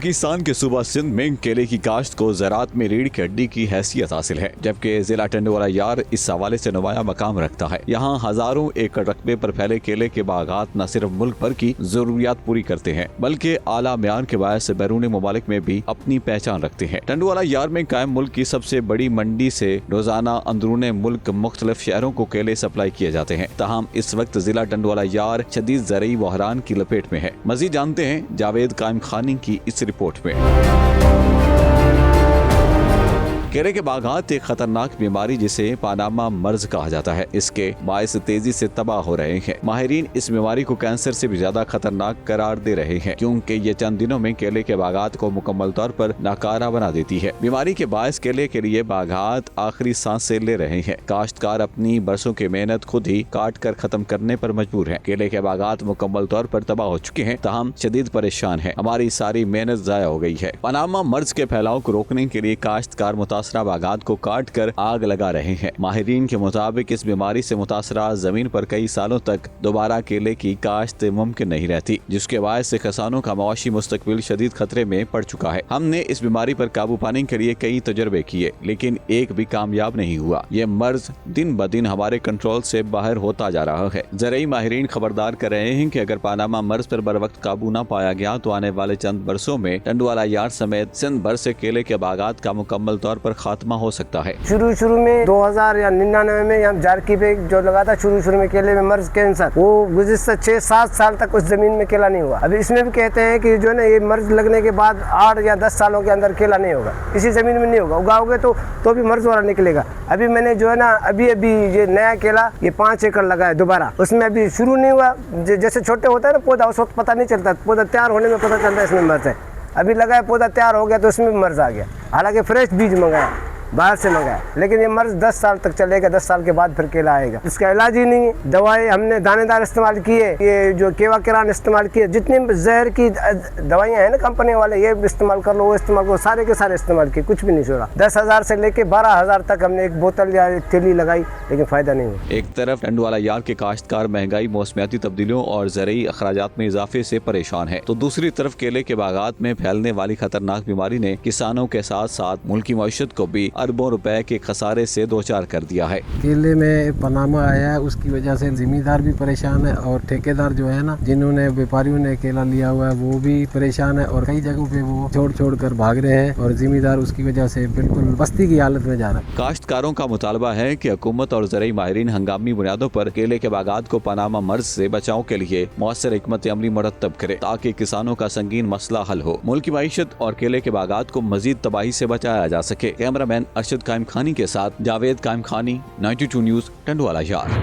پاکستان کے صوبہ سندھ میں کیلے کی کاشت کو زراعت میں ریڑھ کی ہڈی کی حیثیت حاصل ہے، جبکہ ضلع ٹنڈوالہ یار اس حوالے سے نمایاں مقام رکھتا ہے۔ یہاں ہزاروں ایکڑ رقبے پر پھیلے کیلے کے باغات نہ صرف ملک بھر کی ضروریات پوری کرتے ہیں بلکہ اعلیٰ معیار کے باعث بیرون ممالک میں بھی اپنی پہچان رکھتے ہیں۔ ٹنڈوالہ یار میں قائم ملک کی سب سے بڑی منڈی سے روزانہ اندرون ملک مختلف شہروں کو کیلے سپلائی کیے جاتے ہیں، تاہم اس وقت ضلع ٹنڈوالہ یار شدید زرعی بحران کی لپیٹ میں ہے۔ مزید جانتے ہیں جاوید قائم خانی کی اس رپورٹ میں۔ کیلے کے باغات ایک خطرناک بیماری جسے پاناما مرض کہا جاتا ہے، اس کے باعث تیزی سے تباہ ہو رہے ہیں۔ ماہرین اس بیماری کو کینسر سے بھی زیادہ خطرناک قرار دے رہے ہیں، کیونکہ یہ چند دنوں میں کیلے کے باغات کو مکمل طور پر ناکارہ بنا دیتی ہے۔ بیماری کے باعث کیلے کے لیے باغات آخری سانسیں لے رہے ہیں۔ کاشتکار اپنی برسوں کی محنت خود ہی کاٹ کر ختم کرنے پر مجبور ہیں۔ کیلے کے باغات مکمل طور پر تباہ ہو چکے ہیں، تاہم شدید پریشان ہیں۔ ہماری ساری محنت ضائع ہو گئی ہے۔ پاناما مرض کے پھیلاؤ کو روکنے کے لیے کاشتکار متاثرہ باغات کو کاٹ کر آگ لگا رہے ہیں۔ ماہرین کے مطابق اس بیماری سے متاثرہ زمین پر کئی سالوں تک دوبارہ کیلے کی کاشت ممکن نہیں رہتی، جس کے باعث سے کسانوں کا معاشی مستقبل شدید خطرے میں پڑ چکا ہے۔ ہم نے اس بیماری پر قابو پانے کے لیے کئی تجربے کیے، لیکن ایک بھی کامیاب نہیں ہوا۔ یہ مرض دن بدن ہمارے کنٹرول سے باہر ہوتا جا رہا ہے۔ زرعی ماہرین خبردار کر رہے ہیں کہ اگر پاناما مرض پر بر وقت قابو نہ پایا گیا تو آنے والے چند برسوں میں ٹنڈوالہ یار سمیت سندھ بھر سے کیلے کے باغات کا مکمل طور پر خاتمہ ہو سکتا ہے۔ شروع میں 2000 یا 99 میں یہاں جارکی پہ جو لگا تھا، شروع میں کیلے میں مرض کینسر، وہ گزشتہ 6-7 سال تک اس زمین میں کیلا نہیں ہوا۔ ابھی اس میں بھی کہتے ہیں کہ جو ہے نا یہ مرض لگنے کے بعد 8 یا 10 سالوں کے اندر کیلا نہیں ہوگا، اسی زمین میں نہیں ہوگا۔ اگاؤ گے تو بھی مرض والا نکلے گا۔ ابھی میں نے جو ہے نا ابھی یہ نیا کیلا یہ 5 ایکڑ لگا ہے دوبارہ، اس میں ابھی شروع نہیں ہوا۔ جیسے چھوٹے ہوتا ہے نا پودا، اس وقت پتہ نہیں چلتا، پودا تیار ہونے میں پتہ چلتا ہے اس میں مرض ہے۔ ابھی لگا ہے پودا تیار ہو گیا تو اس میں بھی مرض آ گیا، حالانکہ فریش بیج منگایا، باہر سے منگایا، لیکن یہ مرض 10 سال تک چلے گا، 10 سال کے بعد پھر کیلا آئے گا۔ اس کا علاج ہی نہیں ہے۔ دوائیں ہم نے دانے دار استعمال کیے، یہ جو کیوا کران استعمال کیے، جتنی زہر کی دوائیاں ہیں نا کمپنی والے، یہ استعمال کر لو، وہ استعمال کرو، سارے کے سارے استعمال کیے، کچھ بھی نہیں چھوڑا۔ 10,000 سے لے کے 12,000 تک ہم نے ایک بوتل یا ایک تھیلی لگائی، لیکن فائدہ نہیں ہوا۔ ایک طرف ٹنڈوالہ یار کے کاشتکار مہنگائی، موسمیاتی تبدیلیوں اور زرعی اخراجات میں اضافے سے پریشان ہیں، تو دوسری طرف کیلے کے باغات میں پھیلنے والی خطرناک بیماری نے کسانوں کے ساتھ ساتھ ملکی معیشت کو بھی اربوں روپے کے خسارے سے دوچار کر دیا ہے۔ کیلے میں پاناما آیا ہے، اس کی وجہ سے زمیندار بھی پریشان ہے، اور ٹھیکیدار جو ہے نا، جنہوں نے ویپاریوں نے کیلا لیا ہوا ہے، وہ بھی پریشان ہے، اور کئی جگہوں پہ وہ چھوڑ کر بھاگ رہے ہیں، اور زمیندار اس کی وجہ سے بالکل بستی کی حالت میں جا رہا ہے۔ کاشتکاروں کا مطالبہ ہے کہ حکومت اور زرعی ماہرین ہنگامی بنیادوں پر کیلے کے باغات کو پاناما مرض سے بچاؤ کے لیے مؤثر حکمت عملی مرتب کرے، تاکہ کسانوں کا سنگین مسئلہ حل ہو، ملکی معیشت اور کیلے کے باغات کو مزید تباہی سے بچایا جا سکے۔ کیمرہ مین ارشد قائم خانی کے ساتھ جاوید قائم خانی، 92 نیوز، ٹنڈوالہ یار۔